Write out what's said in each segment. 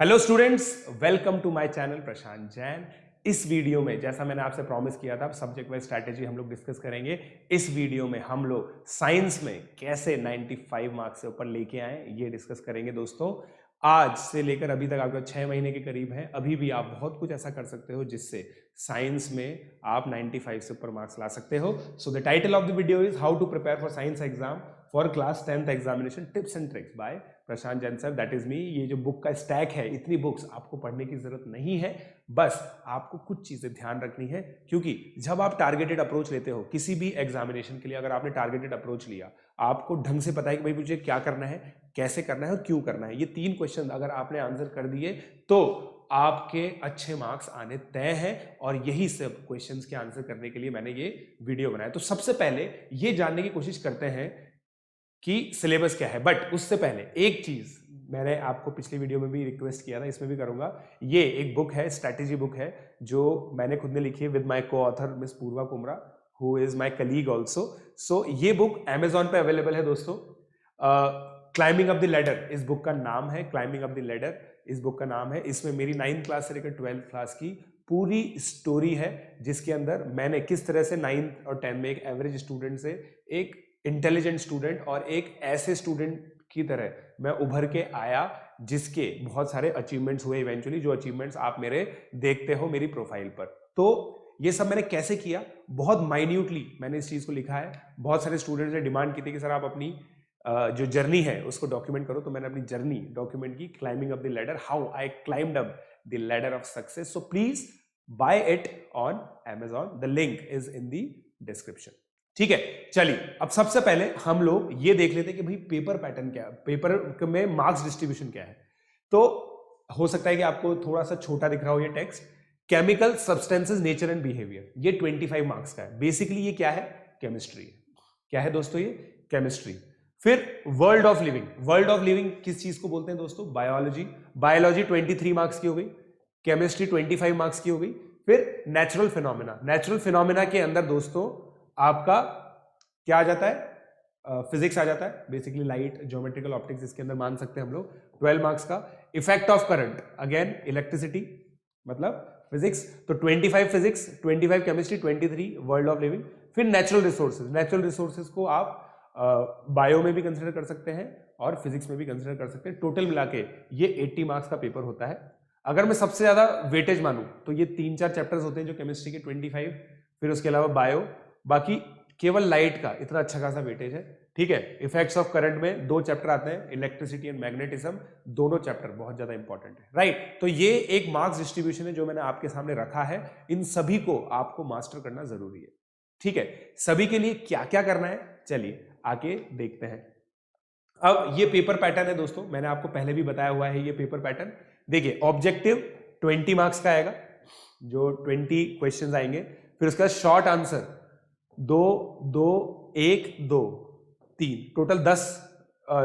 Hello students, welcome to my channel Prashant Jain. इस वीडियो में जैसा मैंने आपसे प्रॉमिस किया था सब्जेक्ट वाइज स्ट्रैटेजी हम लोग डिस्कस करेंगे। इस वीडियो में हम लोग साइंस में कैसे 95 मार्क्स से ऊपर लेके आए ये डिस्कस करेंगे दोस्तों। आज से लेकर अभी तक आपका 6 महीने के करीब है, अभी भी आप बहुत कुछ ऐसा कर सकते हो जिससे साइंस में आप 95 से ऊपर मार्क्स ला सकते हो। So the title of the video is how to prepare for science exam for class 10th examination tips and tricks by Prashant Jain sir, that is me. ये जो बुक का स्टैक है, इतनी बुक्स आपको पढ़ने की जरूरत नहीं है, बस आपको कुछ चीजें ध्यान रखनी है। क्योंकि जब आप टारगेटेड अप्रोच लेते हो किसी भी एग्जामिनेशन के लिए, अगर आपने टारगेटेड अप्रोच लिया, आपको ढंग से पता है कि भाई मुझे क्या करना है, कैसे करना है और क्यों करना है, ये 3 क्वेश्चन अगर आपने आंसर कर दिए तो आपके अच्छे मार्क्स आने तय हैं। और यही सब क्वेश्चंस के आंसर करने के लिए मैंने ये वीडियो बनाया। तो सबसे पहले ये जानने की कोशिश करते हैं कि सिलेबस क्या है, बट उससे पहले एक चीज मैंने आपको पिछली वीडियो में भी रिक्वेस्ट किया था, इसमें भी करूंगा। ये एक बुक है, स्ट्रैटेजी बुक है, जो मैंने खुद ने लिखी है with my coauthor miss Purva Kumra, who is my colleague also. So ये बुक अमेजॉन पे अवेलेबल है दोस्तों। क्लाइंबिंग अप द लैडर इस बुक का नाम है, क्लाइंबिंग अप द लैडर इस बुक का नाम है। इसमें मेरी 9th क्लास से लेकर 12th क्लास की पूरी स्टोरी है, जिसके अंदर मैंने किस तरह से 9th और 10th में एक एवरेज स्टूडेंट से एक इंटेलिजेंट स्टूडेंट और एक ऐसे स्टूडेंट की तरह मैं उभर के आया जिसके बहुत सारे अचीवमेंट्स हुए इवेंचुअली, जो अचीवमेंट्स आप मेरे देखते हो मेरी प्रोफाइल पर। तो ये सब मैंने कैसे किया, बहुत माइन्यूटली मैंने इस चीज को लिखा है। बहुत सारे स्टूडेंट्स ने डिमांड की थी कि सर आप अपनी जो जर्नी है उसको डॉक्यूमेंट करो, तो मैंने अपनी जर्नी डॉक्यूमेंट की, climbing up the ladder, how I climbed up the ladder of success. So please buy it on Amazon, the link is in the description. ठीक है, चलिए अब सबसे पहले हम लोग ये देख लेते हैं कि भाई पेपर पैटर्न क्या है, पेपर में मार्क्स डिस्ट्रीब्यूशन क्या है। तो हो सकता है कि आपको थोड़ा सा छोटा दिख रहा हो ये text. Chemical substances nature and behaviour, ये 25 मार्क्स का है। बेसिकली ये क्या है, केमिस्ट्री है। क्या है दोस्तों, ये केमिस्ट्री। फिर world of living, world of living किस चीज को बोलते हैं दोस्तों, बायोलॉजी। बायोलॉजी 23 मार्क्स की हो गई, केमिस्ट्री 25 मार्क्स की हो गई। फिर नेचुरल फिनोमेना, नेचुरल फिनोमेना के अंदर दोस्तों आपका क्या आ जाता है, फिजिक्स आ जाता है, बेसिकली लाइट, ज्योमेट्रिकल ऑप्टिक्स, इसके अंदर मान सकते हैं हम लोग 12 मार्क्स का। Effect of current, again electricity, मतलब फिजिक्स, तो 25 physics, 25 chemistry, 23 world of living. फिर नेचुरल रिसोर्सेज, नेचुरल रिसोर्सेज को आप बायो में भी कंसिडर कर सकते हैं और फिजिक्स में भी कंसिडर कर सकते हैं। टोटल मिला के ये 80 मार्क्स का पेपर होता है। अगर मैं सबसे ज्यादा वेटेज मानूं तो ये 3-4 चैप्टर्स होते हैं जो केमिस्ट्री के 25, फिर उसके अलावा बायो, बाकी केवल लाइट का इतना अच्छा खासा वेटेज है। ठीक है, इफेक्ट्स ऑफ करंट में 2 चैप्टर आते हैं, इलेक्ट्रिसिटी एंड मैग्नेटिज्म, दोनों चैप्टर बहुत ज्यादा इंपॉर्टेंट है। राइट, तो ये एक मार्क्स डिस्ट्रीब्यूशन है जो मैंने आपके सामने रखा है। इन सभी को आपको मास्टर करना जरूरी है। ठीक है, सभी के लिए क्या क्या करना है, चलिए आगे देखते हैं। अब ये पेपर पैटर्न है दोस्तों, मैंने आपको पहले भी बताया हुआ है ये पेपर पैटर्न। देखिए, ऑब्जेक्टिव 20 मार्क्स का आएगा, जो 20 क्वेश्चंस आएंगे। फिर उसका short answer 2, 2, 1, 2, 3, total 10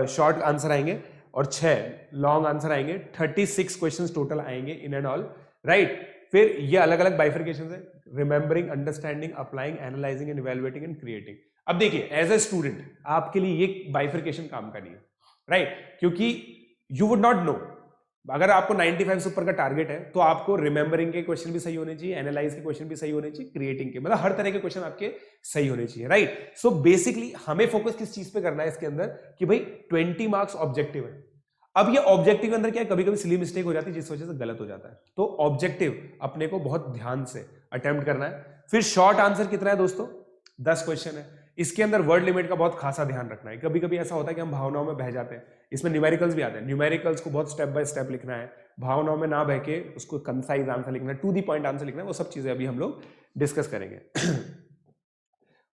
short answer आएंगे और 6 लॉन्ग आंसर आएंगे। 36 क्वेश्चंस टोटल आएंगे इन एंड ऑल। राइट, फिर ये अलग अलग बाइफर्केशन है, remembering, understanding, applying, analysing and evaluating and creating. अब देखिए, एज ए स्टूडेंट आपके लिए ये बाइफर्केशन काम का नहीं है। राइट, क्योंकि यू वुड नॉट नो, अगर आपको 95 से ऊपर का टारगेट है तो आपको रिमेंबरिंग के क्वेश्चन भी सही होने चाहिए, एनालाइज के क्वेश्चन भी सही होने चाहिए, क्रिएटिंग के, मतलब हर तरह के क्वेश्चन आपके सही होने चाहिए। राइट, सो बेसिकली हमें फोकस किस चीज पे करना है इसके अंदर कि भाई 20 मार्क्स ऑब्जेक्टिव है। अब ये ऑब्जेक्टिव के अंदर क्या है, कभी कभी सिली मिस्टेक हो जाती है जिस वजह से गलत हो जाता है। तो ऑब्जेक्टिव अपने को बहुत ध्यान से अटेम्प्ट करना है। फिर शॉर्ट आंसर कितना है दोस्तों, 10 क्वेश्चन है। इसके अंदर वर्ड लिमिट का बहुत खासा ध्यान रखना है। कभी कभी ऐसा होता है कि हम भावनाओं में बह जाते हैं, इसमें न्यूमेरिकल्स भी आते हैं, न्यूमेरिकल्स को बहुत स्टेप बाय स्टेप लिखना है, भावनाओं में ना बह के उसको कंसाइज आंसर लिखना है, टू दी पॉइंट आंसर लिखना है। वो सब चीजें अभी हम लोग डिस्कस करेंगे।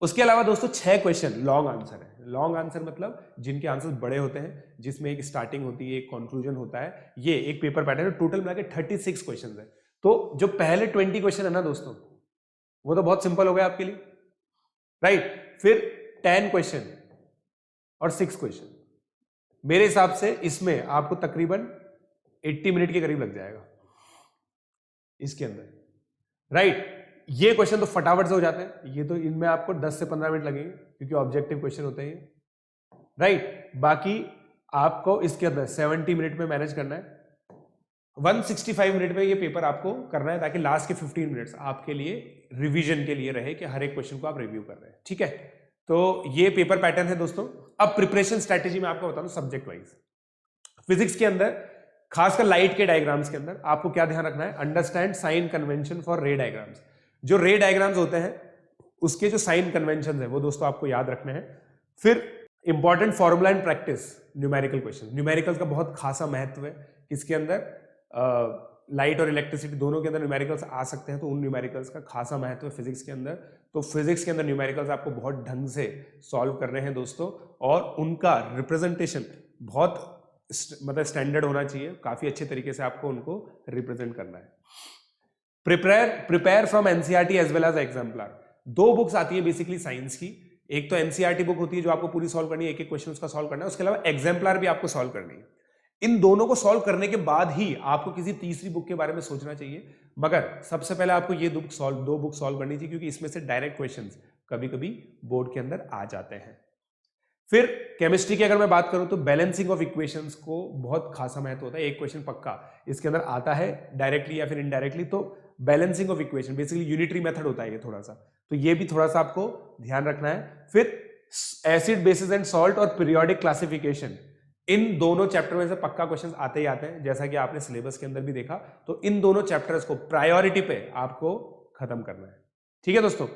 उसके अलावा दोस्तों 6 क्वेश्चन लॉन्ग आंसर है। लॉन्ग आंसर मतलब जिनके आंसर बड़े होते हैं, जिसमें एक स्टार्टिंग होती है, एक कंक्लूजन होता है। ये एक पेपर पैटर्न है, टोटल मिला के 36 क्वेश्चन है। तो जो पहले 20 क्वेश्चन है ना दोस्तों, वो तो बहुत सिंपल हो गया आपके लिए। राइट, फिर 10 क्वेश्चन और 6 क्वेश्चन, मेरे हिसाब से इसमें आपको तकरीबन 80 मिनट के करीब लग जाएगा इसके अंदर। राइट, ये क्वेश्चन तो फटाफट से हो जाते हैं, ये तो इनमें आपको 10 से 15 मिनट लगेंगे क्योंकि ऑब्जेक्टिव क्वेश्चन होते हैं। राइट, बाकी आपको इसके अंदर 70 मिनट में मैनेज करना है। 165 मिनट में ये पेपर आपको करना है ताकि लास्ट के 15 मिनट्स आपके लिए रिवीजन के लिए रहे कि हर एक क्वेश्चन को आप रिव्यू कर रहे हैं, ठीक है। तो ये पेपर पैटर्न है दोस्तों। अब प्रिपरेशन स्ट्रेटेजी में आपको बता दूं सब्जेक्ट वाइज। फिजिक्स के अंदर खासकर लाइट के डायग्राम्स के अंदर आपको क्या ध्यान रखना है, understand sign convention for ray diagrams. जो रे डायग्राम्स होते हैं उसके जो साइन कन्वेंशन है वो दोस्तों आपको याद रखने हैं। फिर important formula and practice numerical question. Numericals का बहुत खासा महत्व है, किसके अंदर, लाइट और इलेक्ट्रिसिटी दोनों के अंदर न्यूमेरिकल्स आ सकते हैं, तो उन न्यूमेरिकल्स का खासा महत्व है फिजिक्स के अंदर। तो फिजिक्स के अंदर न्यूमेरिकल्स आपको बहुत ढंग से सॉल्व करने हैं दोस्तों, और उनका रिप्रेजेंटेशन बहुत मतलब स्टैंडर्ड होना चाहिए, काफी अच्छे तरीके से आपको उनको रिप्रेजेंट करना है। Prepare from NCERT as well as exemplar. 2 books आती है बेसिकली साइंस की, एक तो एनसीईआरटी बुक होती है जो आपको पूरी सॉल्व करनी है, एक एक क्वेश्चन उसका सॉल्व करना है, उसके अलावा एग्जाम्पलर भी आपको सॉल्व करनी है। इन दोनों को सॉल्व करने के बाद ही आपको किसी तीसरी बुक के बारे में सोचना चाहिए, मगर सबसे पहले आपको ये 2 बुक सॉल्व करनी चाहिए, क्योंकि इसमें से डायरेक्ट क्वेश्चंस कभी कभी बोर्ड के अंदर आ जाते हैं। फिर केमिस्ट्री की अगर मैं बात करूं तो बैलेंसिंग ऑफ इक्वेशंस को बहुत खासा महत्व होता है। एक क्वेश्चन पक्का इसके अंदर आता है डायरेक्टली या फिर इनडायरेक्टली, तो balancing of equation basically unitary method होता है ये थोड़ा सा, तो ये भी थोड़ा सा आपको ध्यान रखना है। फिर एसिड बेसिस एंड सॉल्ट और पीरियोडिक क्लासिफिकेशन, इन दोनों चैप्टर में से पक्का क्वेश्चन आते ही आते हैं, जैसा कि आपने सिलेबस के अंदर भी देखा। तो इन दोनों चैप्टर्स को प्रायोरिटी पे आपको खत्म करना है, ठीक है दोस्तों।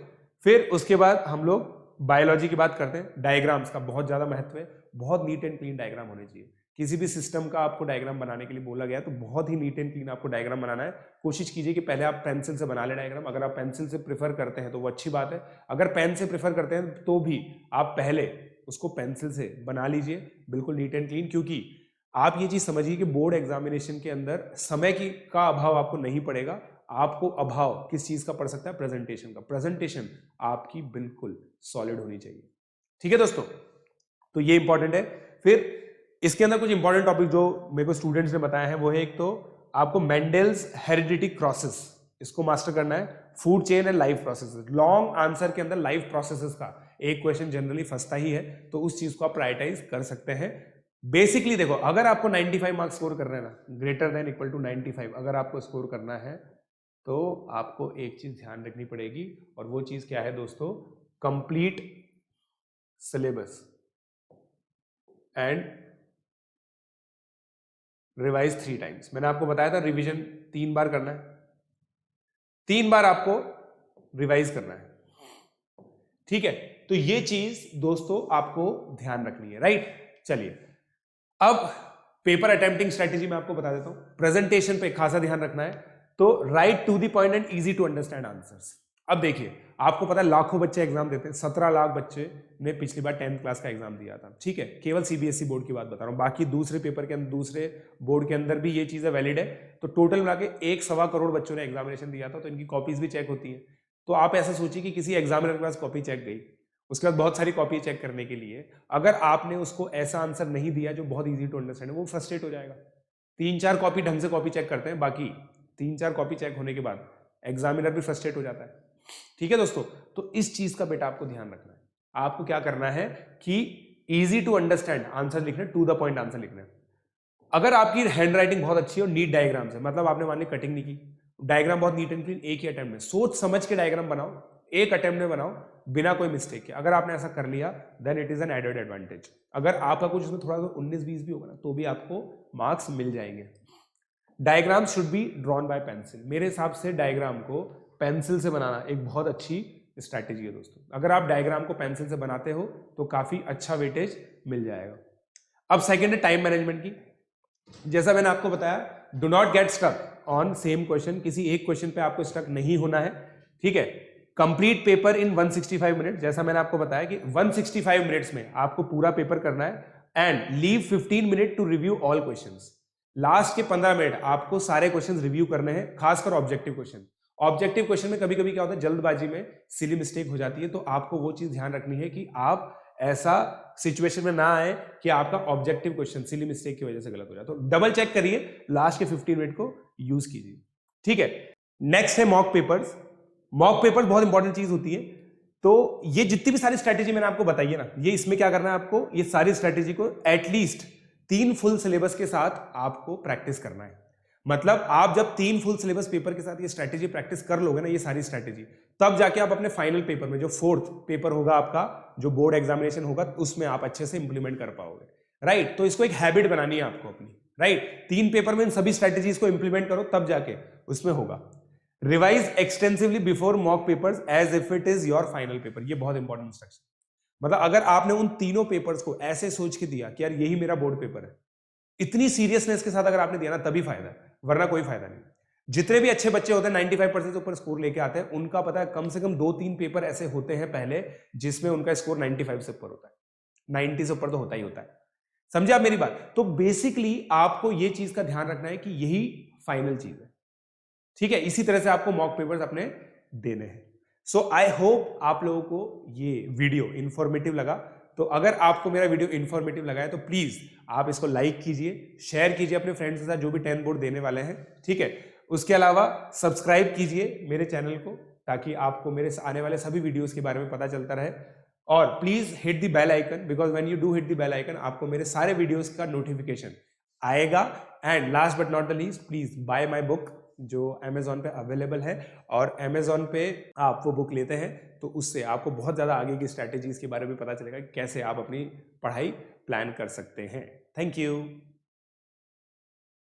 फिर उसके बाद हम लोग बायोलॉजी की बात करते हैं। डायग्राम्स का बहुत ज्यादा महत्व है, बहुत नीट एंड क्लीन डायग्राम होने चाहिए। किसी भी सिस्टम का आपको डायग्राम बनाने के लिए बोला गया तो बहुत ही नीट एंड क्लीन आपको डायग्राम बनाना है। कोशिश कीजिए कि पहले आप पेंसिल से बना ले डायग्राम। अगर आप पेंसिल से प्रेफर करते हैं तो वो अच्छी बात है, अगर पेन से प्रेफर करते हैं तो भी आप पहले उसको पेंसिल से बना लीजिए, बिल्कुल नीट एंड क्लीन। क्योंकि आप ये चीज समझिए कि बोर्ड एग्जामिनेशन के अंदर समय की का अभाव आपको नहीं पड़ेगा, आपको अभाव किस चीज का पड़ सकता है, प्रेजेंटेशन का। प्रेजेंटेशन आपकी बिल्कुल सॉलिड होनी चाहिए, ठीक है दोस्तों। तो ये इंपॉर्टेंट है। फिर इसके अंदर कुछ इंपॉर्टेंट टॉपिक जो मेरे को स्टूडेंट्स ने बताया है वो है, एक तो आपको मेंडल्स हेरिडिटी प्रोसेस, इसको मास्टर करना है। Food chain and life processes, long answer के अंदर लाइफ प्रोसेसेस का एक क्वेश्चन जनरली फंसता ही है, तो उस चीज को आप प्रायोरिटाइज कर सकते हैं। बेसिकली देखो, अगर आपको 95 मार्क्स स्कोर करना है ना, ग्रेटर देन इक्वल टू 95 अगर आपको स्कोर करना है, तो आपको एक चीज ध्यान रखनी पड़ेगी, और वो चीज क्या है दोस्तों, complete syllabus and revise 3 times. मैंने आपको बताया था रिवीजन 3 बार करना है, 3 बार आपको रिवाइज करना है, ठीक है। तो ये चीज दोस्तों आपको ध्यान रखनी है, राइट। चलिए अब पेपर अटेम्प्टिंग स्ट्रेटेजी में आपको बता देता हूं। प्रेजेंटेशन पे खासा ध्यान रखना है, तो write to the point and easy to understand answers. अब देखिए, आपको पता है लाखों बच्चे एग्जाम देते हैं, 17 लाख बच्चे ने पिछली बार 10th क्लास का एग्जाम दिया था, ठीक है। केवल सीबीएसई बोर्ड की बात बता रहा हूं, बाकी दूसरे पेपर के अंदर, दूसरे बोर्ड के अंदर भी ये चीजें वैलिड है। तो टोटल मिला के 1.25 करोड़ बच्चों ने एग्जामिनेशन दिया था, तो इनकी कॉपीज भी चेक होती है। तो आप ऐसा सोचिए कि किसी एग्जामिनर के पास कॉपी चेक गई, उसके बाद बहुत सारी कॉपी चेक करने के लिए अगर आपने उसको ऐसा आंसर नहीं दिया जो बहुत इजी टू अंडरस्टैंड है, वो फ्रस्ट्रेट हो जाएगा। 3-4 कॉपी ढंग से कॉपी चेक करते हैं, बाकी 3-4 कॉपी चेक होने के बाद एग्जामिनर भी फ्रस्ट्रेट हो जाता है, ठीक है दोस्तों। तो इस चीज का बेटा आपको ध्यान रखना है। आपको क्या करना है कि इजी टू अंडरस्टैंड आंसर लिखना, टू द पॉइंट आंसर लिखना है। अगर आपकी हैंड राइटिंग बहुत अच्छी है और नीट डायग्राम्स है, मतलब आपने मान ली कटिंग नहीं की, डायग्राम बहुत नीट एंड क्लीन, एक ही अटेम्प्ट में सोच समझ के डायग्राम बनाओ, एक अटेम्प्ट में बनाओ बिना कोई मिस्टेक के। अगर आपने ऐसा कर लिया then it is an added advantage. अगर आपका कुछ उसमें थोड़ा 19-20 भी होगा ना, तो भी आपको मार्क्स मिल जाएंगे। Diagram should be drawn by pencil. मेरे हिसाब से डायग्राम को पेंसिल से बनाना एक बहुत अच्छी स्ट्रैटेजी है दोस्तों। अगर आप डायग्राम को पेंसिल से बनाते हो तो काफी अच्छा वेटेज मिल जाएगा। अब सेकंड है टाइम मैनेजमेंट की। जैसा मैंने आपको बताया, do not get stuck on same question, किसी एक क्वेश्चन पे आपको स्टक नहीं होना है, ठीक है। कंप्लीट पेपर इन 165 मिनट, जैसा मैंने आपको बताया कि 165 मिनट्स में आपको पूरा पेपर करना है, and leave 15 minute to review all questions. Last के 15 मिनट आपको सारे क्वेश्चंस रिव्यू करने हैं, खासकर ऑब्जेक्टिव क्वेश्चन। ऑब्जेक्टिव क्वेश्चन में कभी कभी क्या होता है, जल्दबाजी में सिली मिस्टेक हो जाती है, तो आपको वो चीज ध्यान रखनी है कि आप ऐसा सिचुएशन में ना आए कि आपका ऑब्जेक्टिव क्वेश्चन सिली मिस्टेक की वजह से गलत हो जाए। तो डबल चेक करिए, लास्ट के 15 मिनट को यूज कीजिए, ठीक है। नेक्स्ट है मॉक पेपर्स। मॉक पेपर बहुत इंपॉर्टेंट चीज होती है। तो ये जितनी भी सारी स्ट्रैटेजी मैंने आपको बताई है ना, ये इसमें क्या करना है आपको, ये सारी स्ट्रैटेजी को एटलीस्ट 3 फुल सिलेबस के साथ आपको प्रैक्टिस करना है। मतलब आप जब 3 फुल सिलेबस पेपर के साथ ये स्ट्रैटेजी प्रैक्टिस कर लोगे ना, ये सारी स्ट्रैटेजी, तब जाके आप अपने फाइनल पेपर में, जो 4th पेपर होगा आपका, जो बोर्ड एग्जामिनेशन होगा, उसमें आप अच्छे से इंप्लीमेंट कर पाओगे। राइट, तो इसको एक हैबिट बनानी है आपको अपनी। राइट, 3 पेपर में इन सभी स्ट्रैटेजीज को इंप्लीमेंट करो, तब जाके उसमें होगा। Revise extensively before mock papers as if it is your final paper, ये बहुत इंपॉर्टेंट इंस्ट्रक्शन। मतलब अगर आपने उन तीनों पेपर्स को ऐसे सोच के दिया कि यार यही मेरा बोर्ड पेपर है, इतनी सीरियसनेस के साथ अगर आपने दिया ना, तभी फायदा है, वरना कोई फायदा नहीं। जितने भी अच्छे बच्चे होते हैं 95% से ऊपर स्कोर लेके आते हैं, उनका पता है कम से कम 2-3 पेपर ऐसे होते हैं पहले जिसमें उनका स्कोर 95 से ऊपर होता है, 90 से ऊपर तो होता ही होता है। समझे आप मेरी बात? तो बेसिकली आपको ये चीज का ध्यान रखना है कि यही फाइनल चीज है, ठीक है? इसी तरह से आपको मॉक पेपर्स अपने देने हैं। सो आई होप आप लोगों को ये वीडियो इंफॉर्मेटिव लगा। तो अगर आपको मेरा वीडियो इंफॉर्मेटिव लगा है तो प्लीज आप इसको लाइक कीजिए, शेयर कीजिए अपने फ्रेंड्स के साथ जो भी 10 बोर्ड देने वाले हैं, ठीक है? उसके अलावा सब्सक्राइब कीजिए मेरे चैनल को, ताकि आपको मेरे आने वाले सभी वीडियोस के बारे में पता चलता रहे। और please hit the bell icon, because when you do hit the bell icon, आपको मेरे सारे वीडियोस का नोटिफिकेशन आएगा। And last but not the least, please buy my book, जो Amazon पे अवेलेबल है। और Amazon पे आप वो बुक लेते हैं तो उससे आपको बहुत ज़्यादा आगे की स्ट्रैटेजीज के बारे में पता चलेगा कि कैसे आप अपनी पढ़ाई प्लान कर सकते हैं। Thank you.